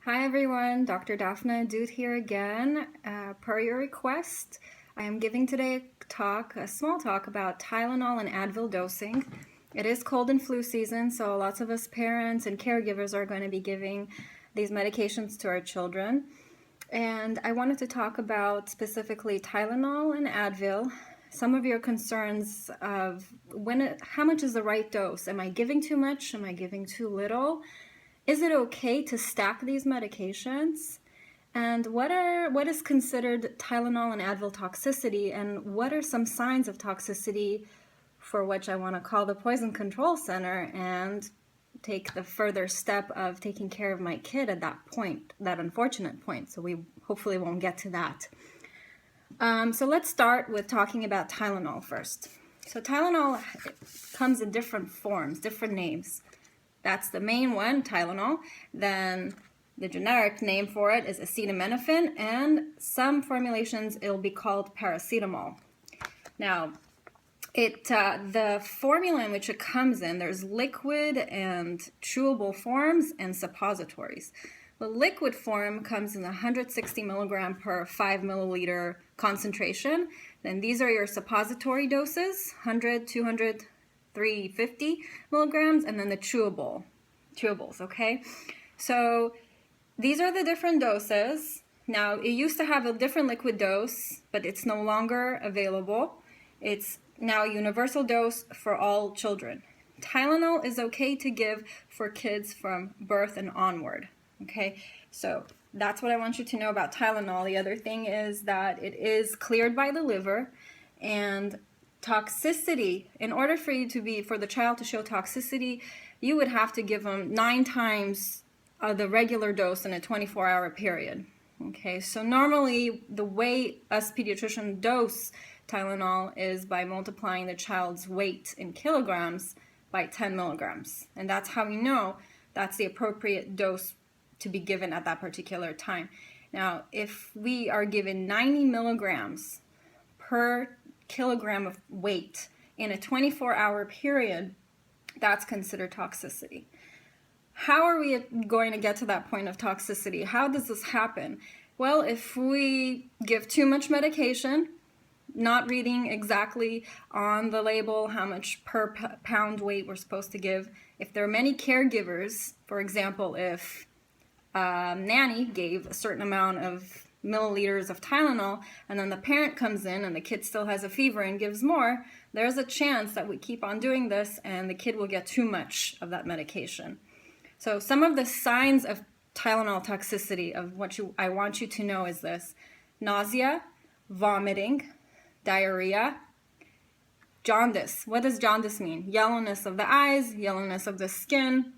Hi everyone, Dr. Daphna Duth here again. Per your request, I am giving today a small talk about Tylenol and Advil dosing. It is cold and flu season, so lots of us parents and caregivers are going to be giving these medications to our children. And I wanted to talk about specifically Tylenol and Advil, some of your concerns of how much is the right dose? Am I giving too much? Am I giving too little? Is it okay to stack these medications? And what is considered Tylenol and Advil toxicity, and what are some signs of toxicity for which I want to call the Poison Control Center and take the further step of taking care of my kid at that point, that unfortunate point. So we hopefully won't get to that. So let's start with talking about Tylenol first. So Tylenol comes in different forms, different names. That's the main one, Tylenol. Then the generic name for it is acetaminophen, and some formulations it'll be called paracetamol. Now, the formula in which it comes in, there's liquid and chewable forms and suppositories. The liquid form comes in 160 milligram per 5 milliliter concentration. Then these are your suppository doses, 100, 200, 350 milligrams, and then the chewables, okay? So these are the different doses. Now, it used to have a different liquid dose, but it's no longer available. It's now a universal dose for all children. Tylenol is okay to give for kids from birth and onward, okay? So that's what I want you to know about Tylenol. The other thing is that it is cleared by the liver, and toxicity, in order for the child to show toxicity, you would have to give them 9 times the regular dose in a 24-hour period. Okay, so normally the way us pediatricians dose Tylenol is by multiplying the child's weight in kilograms by 10 milligrams. And that's how we know that's the appropriate dose to be given at that particular time. Now, if we are given 90 milligrams per kilogram of weight in a 24-hour period, that's considered toxicity. How are we going to get to that point of toxicity? How does this happen? Well, if we give too much medication, not reading exactly on the label how much per pound weight we're supposed to give. If there are many caregivers, for example, if nanny gave a certain amount of milliliters of Tylenol, and then the parent comes in and the kid still has a fever and gives more, there's a chance that we keep on doing this and the kid will get too much of that medication. So some of the signs of Tylenol toxicity of what I want you to know is this: nausea, vomiting, diarrhea, jaundice. What does jaundice mean? Yellowness of the eyes, yellowness of the skin,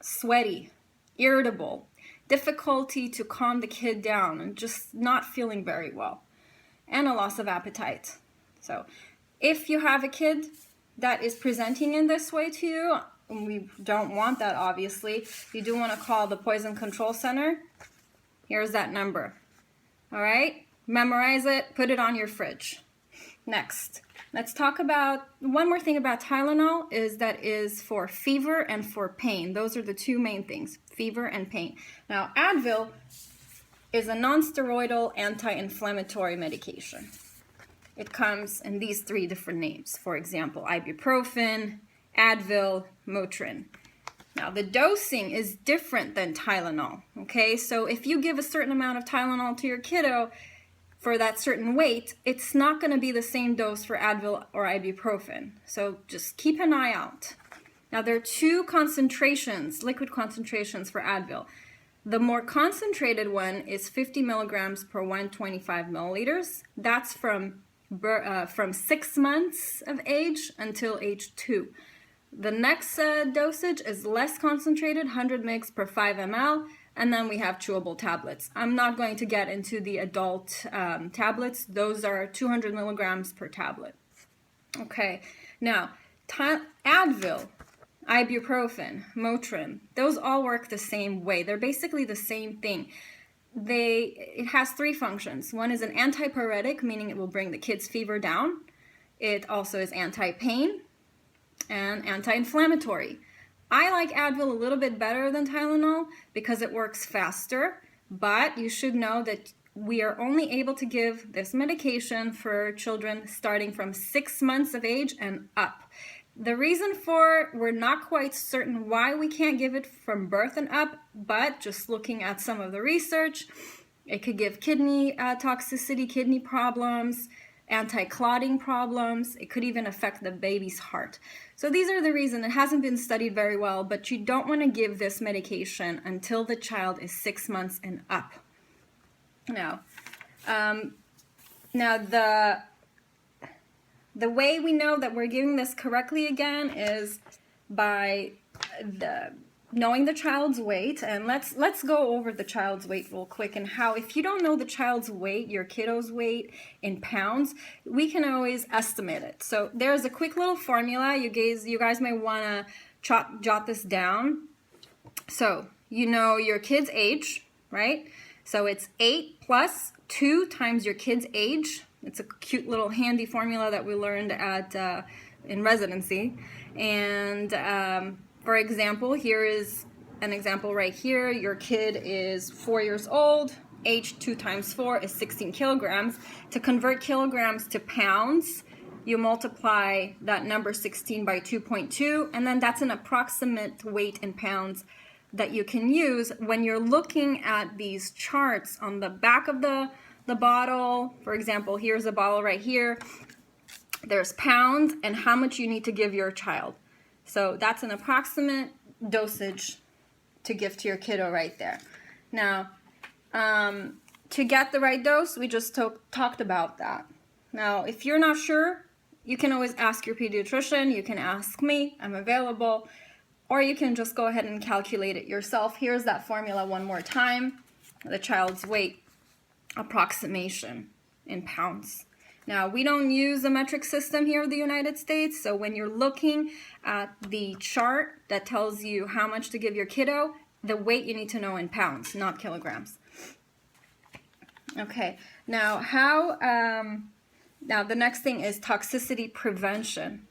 sweaty, irritable, difficulty to calm the kid down and just not feeling very well, and a loss of appetite. So if you have a kid that is presenting in this way to you, and we don't want that obviously, you do want to call the Poison Control Center. Here's that number. All right, memorize it, put it on your fridge. Next, let's talk about one more thing about Tylenol is that is for fever and for pain. Those are the two main things, fever and pain. Now, Advil is a non-steroidal anti-inflammatory medication. It comes in these 3 different names. For example, ibuprofen, Advil, Motrin. Now, the dosing is different than Tylenol, okay? So if you give a certain amount of Tylenol to your kiddo for that certain weight, it's not going to be the same dose for Advil or ibuprofen. So just keep an eye out. Now, there are 2 concentrations, liquid concentrations for Advil. The more concentrated one is 50 milligrams per 125 milliliters. That's from 6 months of age until age 2. The next dosage is less concentrated, 100 mg per 5 ml, and then we have chewable tablets. I'm not going to get into the adult tablets. Those are 200 milligrams per tablet. Okay, now Advil, ibuprofen, Motrin, those all work the same way. They're basically the same thing. It has 3 functions. One is an antipyretic, meaning it will bring the kid's fever down. It also is anti-pain and anti-inflammatory. I like Advil a little bit better than Tylenol because it works faster, but you should know that we are only able to give this medication for children starting from 6 months of age and up. The reason for, we're not quite certain why we can't give it from birth and up, but just looking at some of the research, it could give kidney toxicity, kidney problems, anti-clotting problems. It could even affect the baby's heart. So these are the reasons. It hasn't been studied very well, but you don't want to give this medication until the child is 6 months and up. Now, the way we know that we're giving this correctly again is by knowing the child's weight. And let's go over the child's weight real quick and how, if you don't know the child's weight, your kiddo's weight in pounds, we can always estimate it. So there's a quick little formula. You guys might want to jot this down. So you know your kid's age, right? So it's 8 plus 2 times your kid's age. It's a cute little handy formula that we learned in residency. And for example, here is an example right here. Your kid is 4 years old. Age 2 times 4 is 16 kilograms. To convert kilograms to pounds, you multiply that number 16 by 2.2, and then that's an approximate weight in pounds that you can use when you're looking at these charts on the back of the bottle. For example, here's a bottle right here. There's pounds and how much you need to give your child. So that's an approximate dosage to give to your kiddo right there. Now, to get the right dose, we just talked about that. Now, if you're not sure, you can always ask your pediatrician. You can ask me. I'm available. Or you can just go ahead and calculate it yourself. Here's that formula one more time. The child's weight approximation in pounds. Now, we don't use a metric system here in the United States, so when you're looking at the chart that tells you how much to give your kiddo, the weight you need to know in pounds, not kilograms. Okay, now now the next thing is toxicity prevention.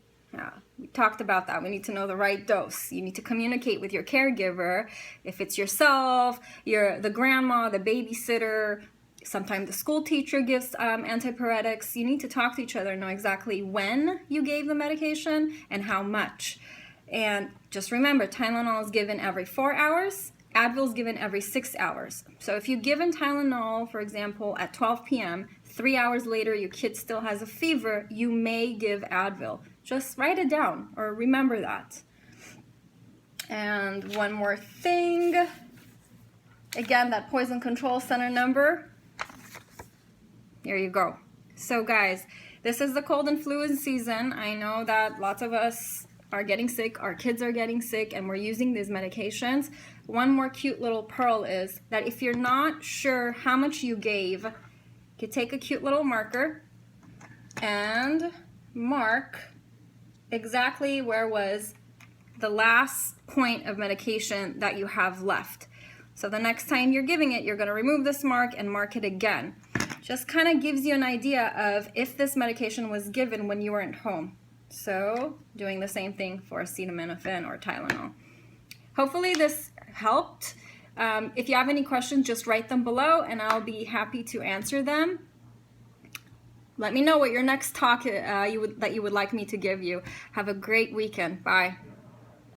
We talked about that. We need to know the right dose. You need to communicate with your caregiver. If it's yourself, the grandma, the babysitter, sometimes the school teacher gives antipyretics. You need to talk to each other, know exactly when you gave the medication and how much. And just remember, Tylenol is given every 4 hours. Advil is given every 6 hours. So if you've given Tylenol, for example, at 12 p.m., 3 hours later your kid still has a fever, you may give Advil. Just write it down or remember that. And one more thing. Again, that Poison Control Center number. There you go. So guys, this is the cold and flu season. I know that lots of us are getting sick, our kids are getting sick, and we're using these medications. One more cute little pearl is that if you're not sure how much you gave, you could take a cute little marker and mark exactly where was the last point of medication that you have left. So the next time you're giving it, you're going to remove this mark and mark it again. Just kind of gives you an idea of if this medication was given when you weren't home. So doing the same thing for acetaminophen or Tylenol. Hopefully this helped. If you have any questions, just write them below and I'll be happy to answer them. Let me know what your next talk that you would like me to give you. Have a great weekend. Bye.